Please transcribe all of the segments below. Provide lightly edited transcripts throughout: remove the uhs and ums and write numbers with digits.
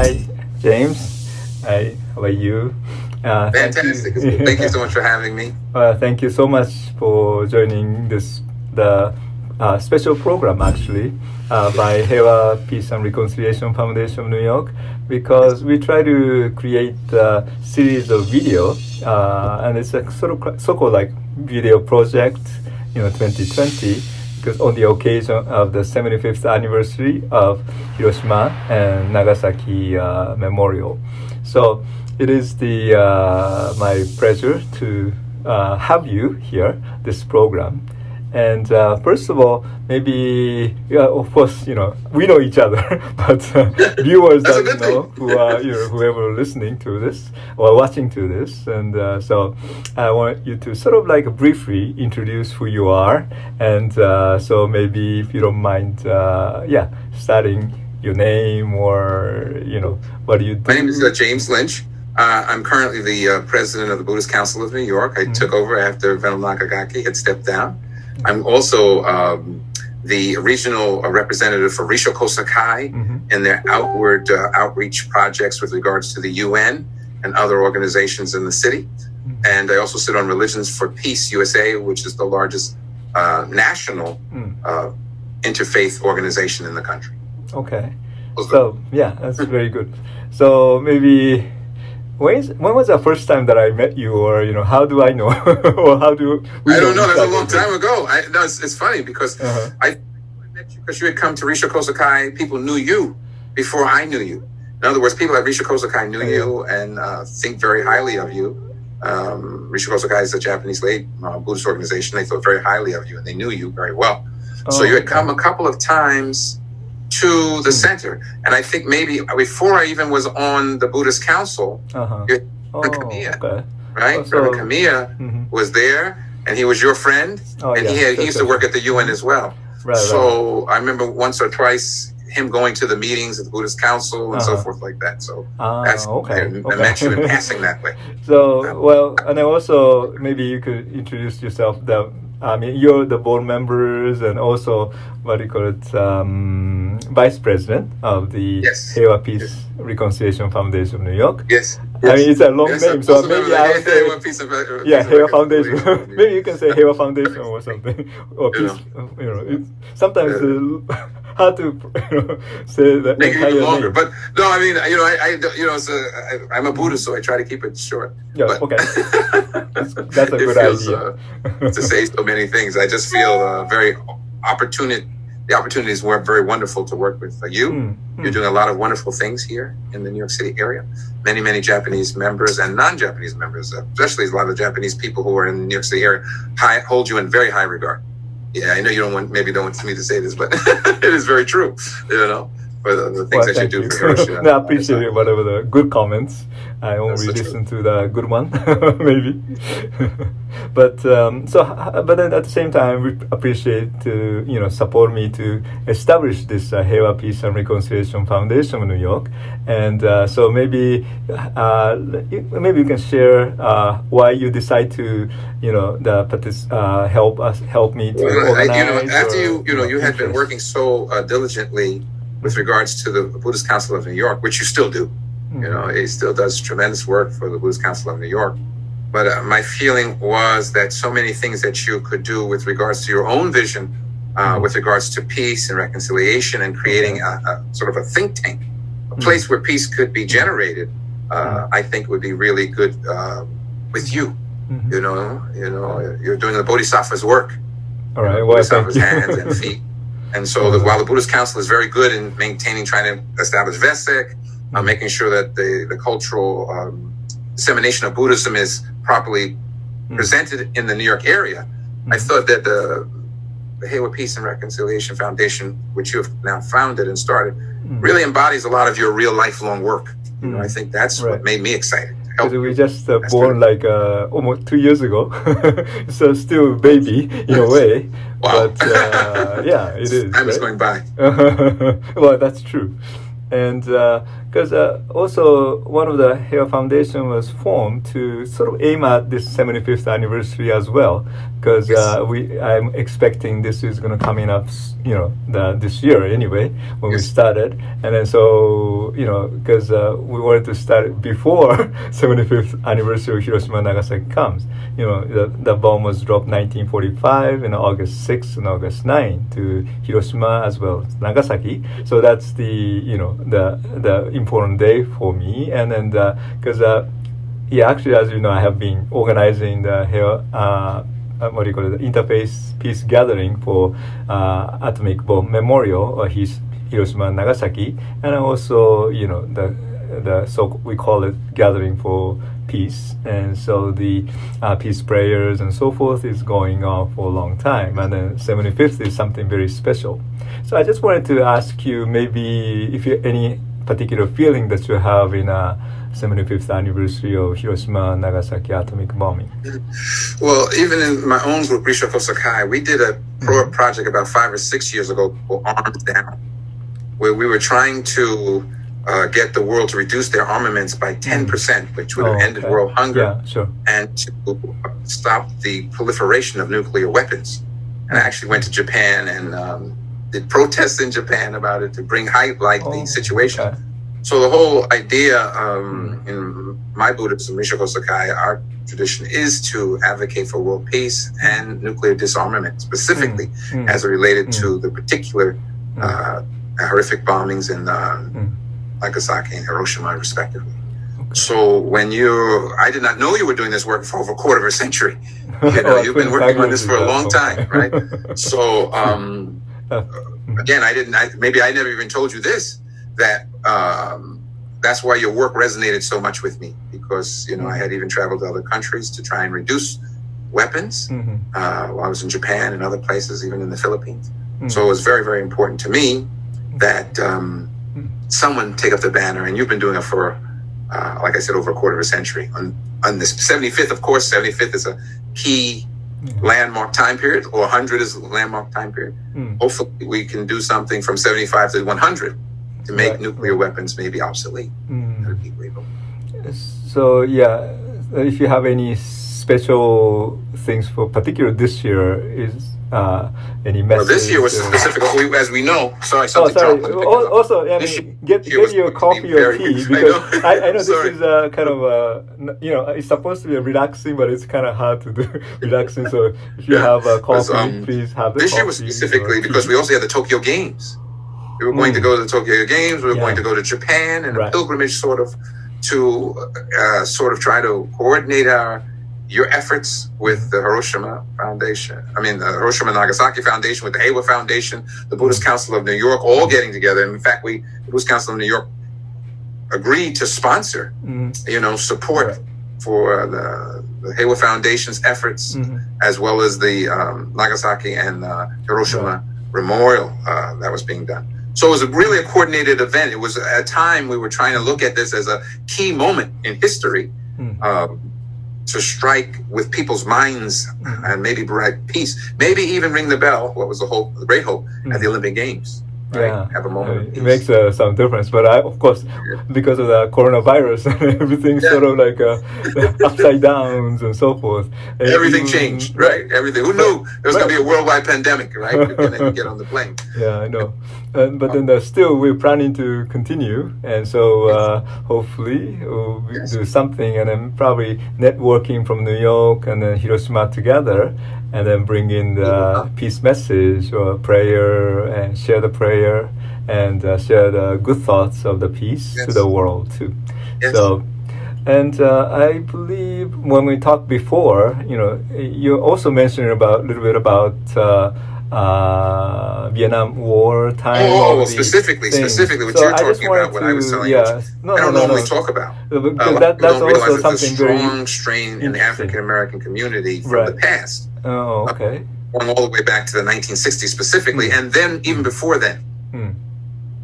Hi, James. Hi, how are you? Fantastic. Thank you so much for having me. Thank you so much for joining the special program actually by Heiwa Peace and Reconciliation Foundation of New York, because we try to create a series of video and it's a so-called like video project, 2020, because on the occasion of the 75th anniversary of Hiroshima and Nagasaki Memorial. So it is my pleasure to have you here, this program. And first of all, maybe, of course, we know each other, but viewers don't know who are, whoever listening to this or watching to this. And so I want you to sort of like briefly introduce who you are. And so maybe if you don't mind, starting your name or, what do you do? My name is James Lynch. I'm currently the president of the Buddhist Council of New York. I took over after Venerable Nakagaki had stepped down. I'm also the regional representative for Rissho Kosei and their outward outreach projects with regards to the UN and other organizations in the city. And I also sit on Religions for Peace USA, which is the largest national interfaith organization in the country. Okay. So, yeah, that's very good. So maybe... When was the first time that I met you, or how do I know, or how do we? I don't know. That's a long time ago. It's funny because I met you because you had come to Rissho Kosei. People knew you before I knew you. In other words, people at Rissho Kosei knew you and think very highly of you. Rissho Kosei is a Japanese lay Buddhist organization. They thought very highly of you, and they knew you very well. So you had come a couple of times to the center, and I think maybe before I even was on the Buddhist Council, Kamiya, right? Reverend Kamiya was there, and he was your friend, and he used to work at the UN as well. So I remember once or twice him going to the meetings at the Buddhist Council and so forth like that. So that's I met you in passing that way. So and I also maybe you could introduce yourself. You're the board members and also what do you call it, vice president of the Heiwa Peace Reconciliation Foundation of New York. Yes. I mean, it's a long name, so maybe I would say Heiwa Foundation. Maybe you can say Heiwa Foundation or something, or peace. It's sometimes hard to say that. Make it even longer, but no, I mean, I'm a Buddhist, so I try to keep it short. Yeah, but okay. That's a good idea. To say so many things, I just feel very opportunity. The opportunities were very wonderful to work with you. You're doing a lot of wonderful things here in the New York City area. Many, many Japanese members and non-Japanese members, especially a lot of Japanese people who are in the New York City area, hold you in very high regard. Yeah, I know you don't want me to say this, but it is very true. For the things that you do for Hiroshima. No, I appreciate whatever the good comments. I only listen to the good one, maybe. But then at the same time, we appreciate to support me to establish this Heiwa Peace and Reconciliation Foundation of New York, and so maybe you can share why you decide to help me to organize. After you had been working so diligently with regards to the Buddhist Council of New York, which you still do. It still does tremendous work for the Buddhist Council of New York. But my feeling was that so many things that you could do with regards to your own vision, with regards to peace and reconciliation and creating a sort of a think tank, a place where peace could be generated, I think would be really good with you. You're doing the Bodhisattva's work. All right. Bodhisattva's hands and feet. And so while the Buddhist Council is very good in trying to establish Vesek, making sure that the cultural dissemination of Buddhism is properly presented in the New York area, I thought that the Heiwa Peace and Reconciliation Foundation, which you have now founded and started, really embodies a lot of your real lifelong work. I think that's what made me excited. We just born like almost 2 years ago, so still baby in a way. Wow. But it is. Time is going by. Well, that's true. And because also one of the Heiwa Foundation was formed to sort of aim at this 75th anniversary as well, because I'm expecting this is going to come in up, this year anyway when we started, and then so because we wanted to start before 75th anniversary of Hiroshima Nagasaki comes. The bomb was dropped 1945 in August 6 and August 9 to Hiroshima as well as Nagasaki. So that's the the important day for me. And then because actually, as you know, I have been organizing the interfaith peace gathering for atomic bomb memorial or Hiroshima and Nagasaki, and also the so we call it gathering for peace, and so the peace prayers and so forth is going on for a long time, and then 75th is something very special. So I just wanted to ask you, maybe if you any particular feeling that you have in 75th anniversary of Hiroshima Nagasaki atomic bombing. Well, even in my own group, Rissho Kosei, we did a project about 5 or 6 years ago called Arms Down, where we were trying to get the world to reduce their armaments by 10%, which would have ended world hunger, and to stop the proliferation of nuclear weapons. And I actually went to Japan and did protests in Japan about it to bring highlight the situation. Okay. So the whole idea in my Buddhism, Rissho Kosei, our tradition is to advocate for world peace and nuclear disarmament, specifically as it related to the particular horrific bombings in Nagasaki and Hiroshima, respectively. Okay. So I did not know you were doing this work for over a quarter of a century. You've been working on this for a long time, right? So again, maybe I never even told you this, that that's why your work resonated so much with me, because I had even traveled to other countries to try and reduce weapons while I was in Japan and other places, even in the Philippines. So it was very, very important to me that someone take up the banner, and you've been doing it for, like I said, over a quarter of a century. On this 75th, of course, 75th is a key landmark time period, or 100 is a landmark time period. Hopefully we can do something from 75 to 100 to make nuclear weapons maybe obsolete. That would be great. So if you have any special things for particular this year, is any message? Well, this year was specific, as we know. Sorry. Also, get your coffee or tea, because I know this is kind of it's supposed to be relaxing, but it's kind of hard to do relaxing. So if you have a coffee, please have the this coffee. This year was specifically because we also had the Tokyo Games. We were going to go to the Tokyo Games. We were going to go to Japan, and a pilgrimage to try to coordinate your efforts with the Hiroshima Foundation. The Hiroshima Nagasaki Foundation, with the Heiwa Foundation, the Buddhist Council of New York, all getting together. And in fact, the Buddhist Council of New York agreed to sponsor, support for the Heiwa Foundation's efforts, as well as the Nagasaki and Hiroshima memorial that was being done. So it was really a coordinated event. It was a time we were trying to look at this as a key moment in history, to strike with people's minds and maybe bring peace, maybe even ring the bell. What was the great hope at the Olympic Games? Right? Have a moment. It makes some difference, but of course, because of the coronavirus, everything's sort of like upside downs and so forth. Everything changed, right? Everything. Who knew there was going to be a worldwide pandemic, right? We couldn't even get on the plane. Yeah, I know. But then still, we're planning to continue, and so hopefully we'll do something, and then probably networking from New York and then Hiroshima together, and then bring in the peace message or prayer, and share the prayer, and share the good thoughts of the peace to the world too. So, and I believe when we talked before, you also mentioned a little bit about Vietnam War time. Specifically, what you're talking about, what I was telling you. I don't normally talk about. That's also something very strong strain in the African American community from the past. Oh, okay. Going all the way back to the 1960s specifically, and then even before then,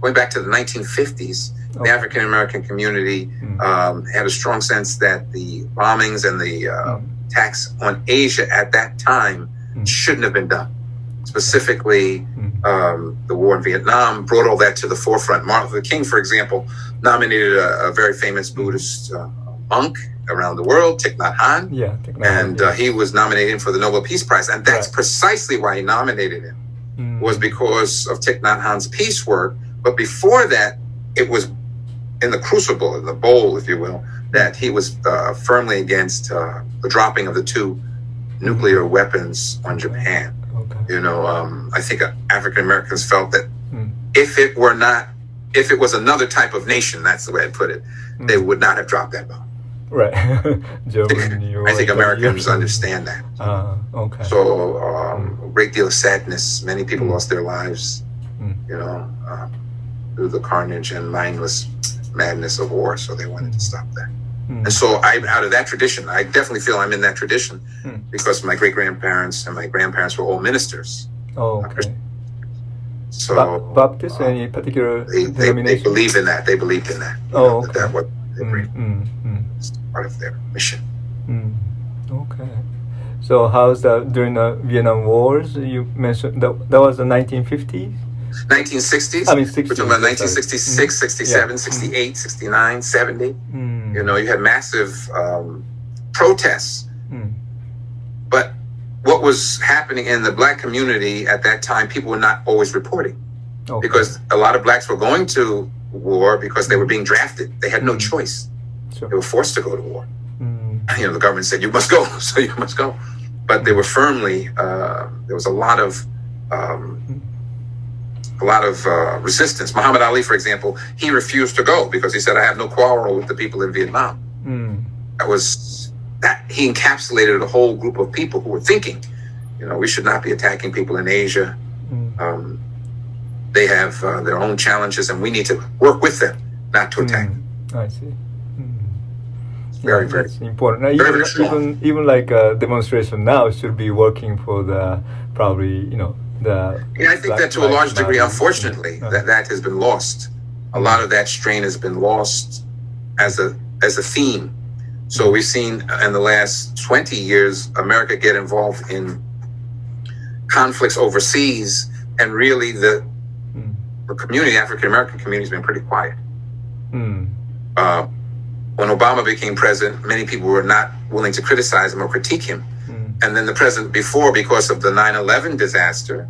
going back to the 1950s, the African American community had a strong sense that the bombings and the attacks on Asia at that time shouldn't have been done. specifically the war in Vietnam, brought all that to the forefront. Martin Luther King, for example, nominated a very famous Buddhist monk around the world, Thich Nhat Hanh, and he was nominated for the Nobel Peace Prize. And that's precisely why he nominated him, was because of Thich Nhat Hanh's peace work. But before that, it was in the crucible, in the bowl, if you will, that he was firmly against the dropping of the 2 nuclear weapons on Japan. You know, I think African Americans felt that if it was another type of nation, that's the way I'd put it, they would not have dropped that bomb. Right. Germany, I think Americans understand that. Okay. So a great deal of sadness. Many people lost their lives, you know, through the carnage and mindless madness of war. So they wanted to stop that. And so I'm out of that tradition. I definitely feel I'm in that tradition because my great-grandparents and my grandparents were all ministers. Oh, okay. So Baptist, any particular denomination? They believe in that. They believed in that. Oh, okay. That what they believe. It's part of their mission. Okay. So how's that during the Vietnam Wars? You mentioned that was the 1950s? 1960s. I mean, 60s. We're talking about 1966, 67, 68, 69, 70. You know, you had massive protests. But what was happening in the black community at that time, people were not always reporting. Because a lot of blacks were going to war because they were being drafted. They had no choice. They were forced to go to war. You know, the government said, you must go, so you must go. But they were firmly, there was a lot of resistance. Muhammad Ali, for example, he refused to go because he said, I have no quarrel with the people in Vietnam. He encapsulated a whole group of people who were thinking, you know, we should not be attacking people in Asia. They have their own challenges and we need to work with them, not to attack them. I see. Very that's important. Now, very strong. Even like a demonstration now should be working for the probably, you know, the. Yeah, I think that to a large degree, unfortunately, that has been lost. A lot of that strain has been lost as a theme. So we've seen in the last 20 years, America get involved in conflicts overseas, and really the community, African American community, has been pretty quiet. When Obama became president, many people were not willing to criticize him or critique him. And then the president before, because of the 9/11 disaster,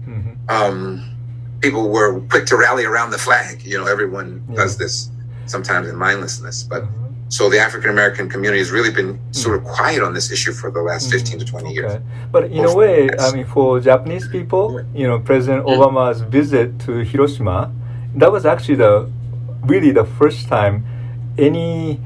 people were quick to rally around the flag. You know, everyone does this sometimes in mindlessness. But so the African American community has really been sort of quiet on this issue for the last 15 to 20 years. But in a way, I mean, for Japanese people, you know, President Obama's visit to Hiroshima, that was actually really the first time any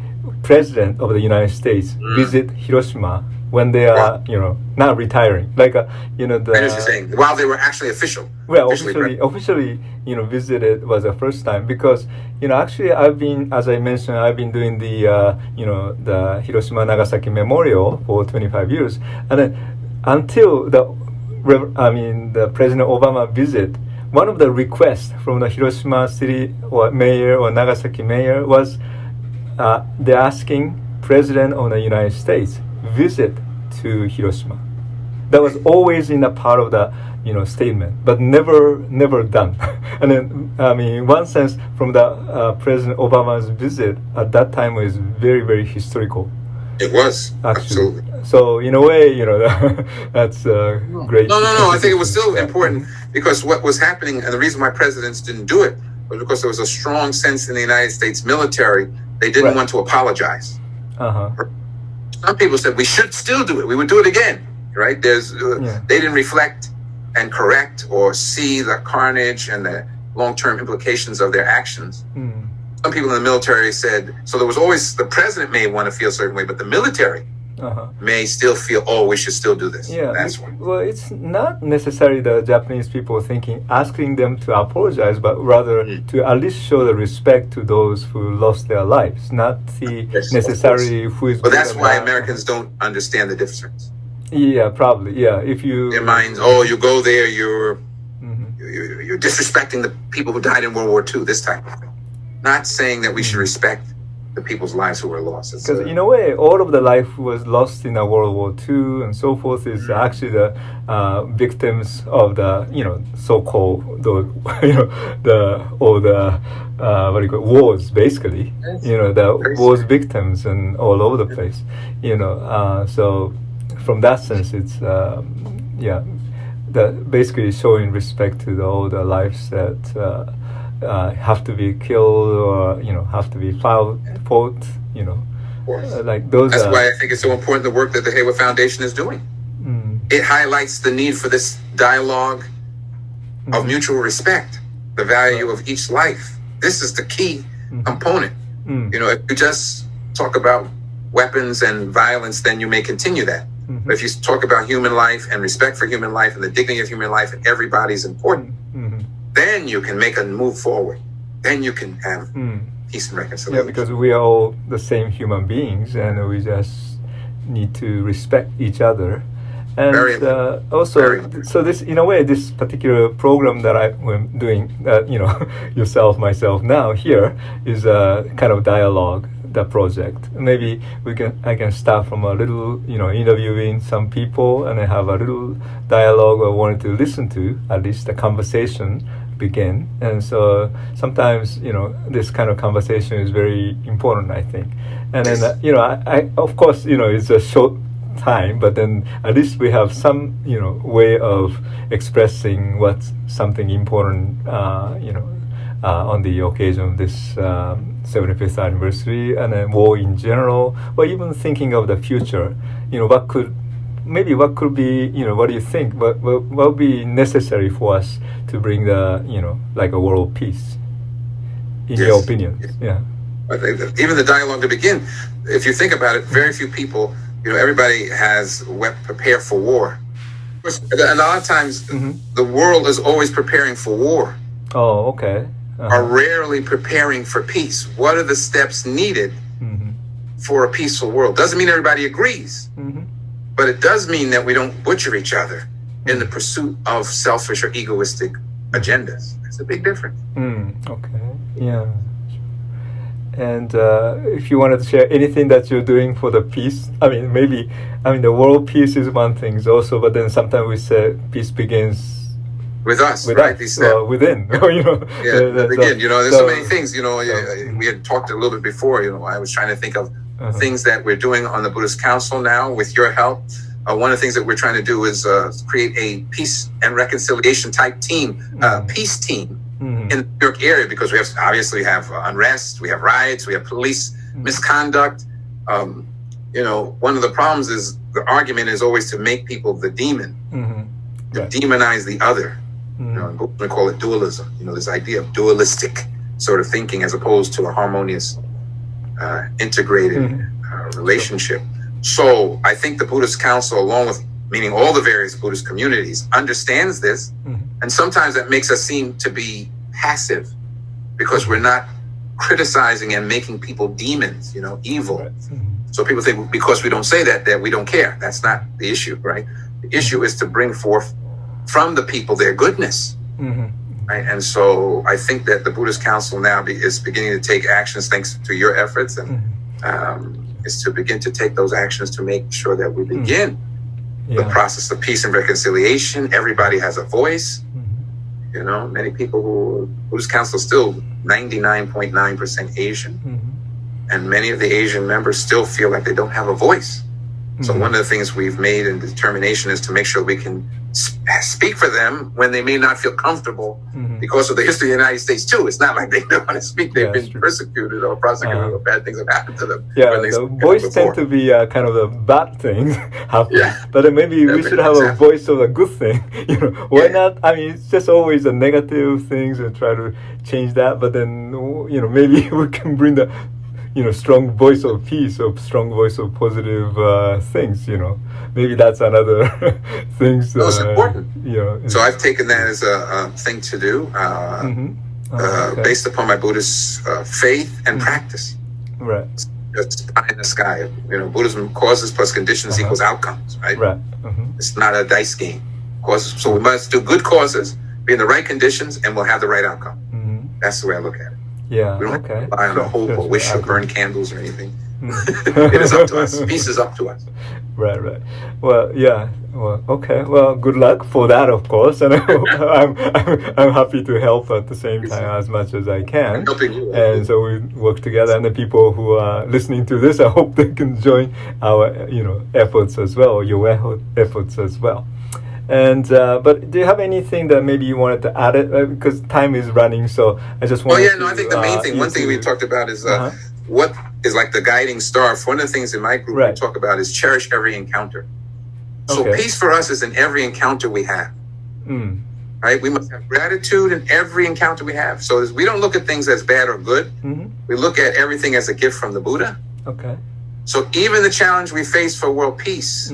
president of the United States visit Hiroshima when they are, you know, not retiring. Like, you know, I know what you're saying. While they were actually official. Well, officially, you know, visited was the first time because, you know, actually as I mentioned, I've been doing the, you know, the Hiroshima Nagasaki Memorial for 25 years. And then until the President Obama visit, one of the requests from the Hiroshima city or mayor or Nagasaki mayor was they're asking President of the United States visit to Hiroshima. That was always in a part of the, you know, statement, but never done. And then, I mean, in one sense, from the President Obama's visit at that time was very, very historical. It was, actually. Absolutely. So in a way, you know, that's great. No. I think it was still important because what was happening, and the reason why presidents didn't do it was because there was a strong sense in the United States military they didn't want to apologize. Some people said we should still do it. We would do it again, right? They didn't reflect and correct or see the carnage and the long-term implications of their actions. Some people in the military said, so there was always, the president may want to feel a certain way, but the military may still feel, oh, we should still do this. Yeah, that's why. Well, it's not necessarily the Japanese people asking them to apologize, but rather to at least show the respect to those who lost their lives, not see necessarily who is. But that's why Americans don't understand the difference. Yeah, probably. Yeah, if you their minds, oh, you go there, you're disrespecting the people who died in World War II. This type of thing. Not saying that we should respect the people's lives who were lost. Because in a way, all of the life was lost in World War II and so forth is actually the victims of the so-called wars basically. The wars victims and all over the place. So from that sense, it's basically showing respect to all the lives that have to be killed or have to be fought. Like those. That's why I think it's so important the work that the Heiwa Foundation is doing. It highlights the need for this dialogue of mutual respect, the value of each life. This is the key component. If you just talk about weapons and violence, then you may continue that. But if you talk about human life and respect for human life and the dignity of human life and everybody's important, then you can make a move forward. Then you can have peace and reconciliation. Yeah, because we are all the same human beings and we just need to respect each other. And also, so this, in a way, this particular program that I'm doing, yourself, myself now here, is a kind of dialogue, the project. Maybe I can start from a little, interviewing some people and I have a little dialogue I wanted to listen to, at least the conversation begin. And so sometimes, this kind of conversation is very important, I think. And then, I of course, it's a short time, but then at least we have some, way of expressing what's something important, on the occasion of this 75th anniversary and then war in general, or even thinking of the future, what could be, what do you think, what would be necessary for us to bring the, like a world peace, in your opinion? Yeah. I think that even the dialogue to begin, if you think about it, very few people, everybody has prepared for war. And a lot of times, the world is always preparing for war. Oh, okay. Are rarely preparing for peace. What are the steps needed for a peaceful world? Doesn't mean everybody agrees, but it does mean that we don't butcher each other in the pursuit of selfish or egoistic agendas. It's a big difference. Okay. Yeah. And if you wanted to share anything that you're doing for the peace, the world peace is one thing also, but then sometimes we say peace begins with us, right? Within, begin. There's so many things. We had talked a little bit before. I was trying to think of things that we're doing on the Buddhist Council now with your help. One of the things that we're trying to do is create a peace and reconciliation type team, peace team in the New York area, because we obviously have unrest, we have riots, we have police misconduct. One of the problems is the argument is always to make people the demon, to demonize the other. We call it dualism. This idea of dualistic sort of thinking as opposed to a harmonious, integrated relationship. So I think the Buddhist Council, along with meaning all the various Buddhist communities, understands this, and sometimes that makes us seem to be passive because we're not criticizing and making people demons, evil. Right. So people think because we don't say that we don't care. That's not the issue, right? The issue is to bring forth from the people their goodness, right? And so I think that the Buddhist Council now is beginning to take actions thanks to your efforts, and is to begin to take those actions to make sure that we begin the process of peace and reconciliation. Everybody has a voice. Many people who Buddhist Council is still 99.9% Asian, and many of the Asian members still feel like they don't have a voice. So one of the things we've made in determination is to make sure we can speak for them when they may not feel comfortable because of the history of the United States too. It's not like they don't want to speak. They've been persecuted or prosecuted or bad things have happened to them. Yeah, the voice tend to be kind of the bad things happen. Yeah. But then maybe we should have a voice of a good thing. Why not? It's just always the negative things and try to change that. But then, maybe we can bring the strong voice of peace, or strong voice of positive things. Maybe that's another thing. It's important. So I've taken that as a thing to do, based upon my Buddhist faith and practice. Right. Just pie in the sky. Buddhism, causes plus conditions equals outcomes. Right. Right. It's not a dice game. Causes. So we must do good causes, be in the right conditions, and we'll have the right outcome. That's the way I look at it. Yeah. We don't Okay. have to rely on a hope or wish or burn candles or anything. It is up to us. Peace is up to us. Right, right. Well, yeah. Well, okay. Well, good luck for that, of course. And I'm happy to help at the same time as much as I can. I'm helping you. And so we work together. And the people who are listening to this, I hope they can join our, efforts as well, your efforts as well. And but do you have anything that maybe you wanted to add it because time is running? So I just wanted. I think the main thing. One thing we talked about is what is like the guiding star. One of the things in my group we talk about is cherish every encounter. So peace for us is in every encounter we have. Right? We must have gratitude in every encounter we have. So we don't look at things as bad or good. We look at everything as a gift from the Buddha. Okay. So even the challenge we face for world peace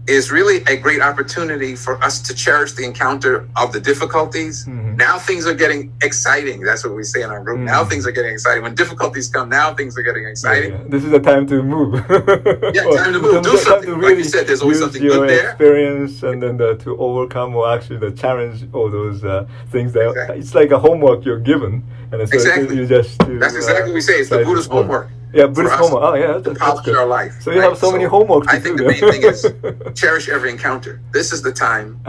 is really a great opportunity for us to cherish the encounter of the difficulties. Now things are getting exciting. That's what we say in our group. Now things are getting exciting. When difficulties come, now things are getting exciting. Yeah. This is the time to move. Time to move. Do something. Really, like you said, there's always something good there. Experience and then to overcome or actually the challenge all those things that it's like a homework you're given. And so you just that's exactly what we say. It's the Buddha's homework. Yeah, Buddhist homework. Oh, yeah, that's good. Our life. So you have so many homework to do. I think the main thing is cherish every encounter. This is the time.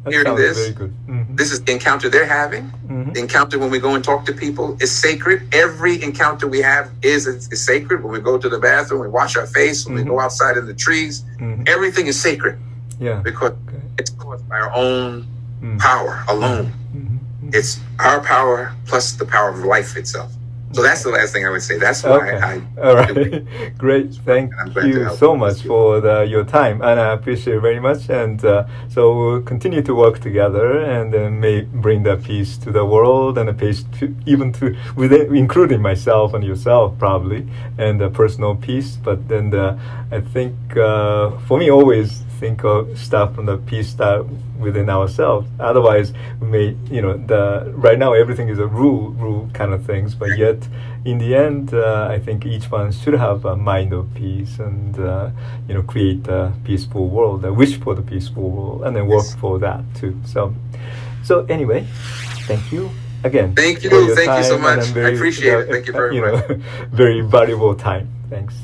Hearing this, very good. This is the encounter they're having. The encounter when we go and talk to people is sacred. Every encounter we have is sacred. When we go to the bathroom, we wash our face. When we go outside in the trees, everything is sacred. Yeah, because it's caused by our own power alone. It's our power plus the power of life itself. So that's the last thing I would say. That's why all right. Great. Thank you so much for your time, and I appreciate it very much. And so we'll continue to work together, and then may bring that peace to the world, and a peace including myself and yourself probably, and personal peace. But then I think for me, always think of stuff from the peace style within ourselves. Otherwise, we may, right now everything is a rule kind of things, but yet in the end, I think each one should have a mind of peace and, create a peaceful world, wish for the peaceful world, and then work for that too. So anyway, thank you again. Thank you. Thank you so much. I appreciate it. Thank you very much. Very valuable time. Thanks.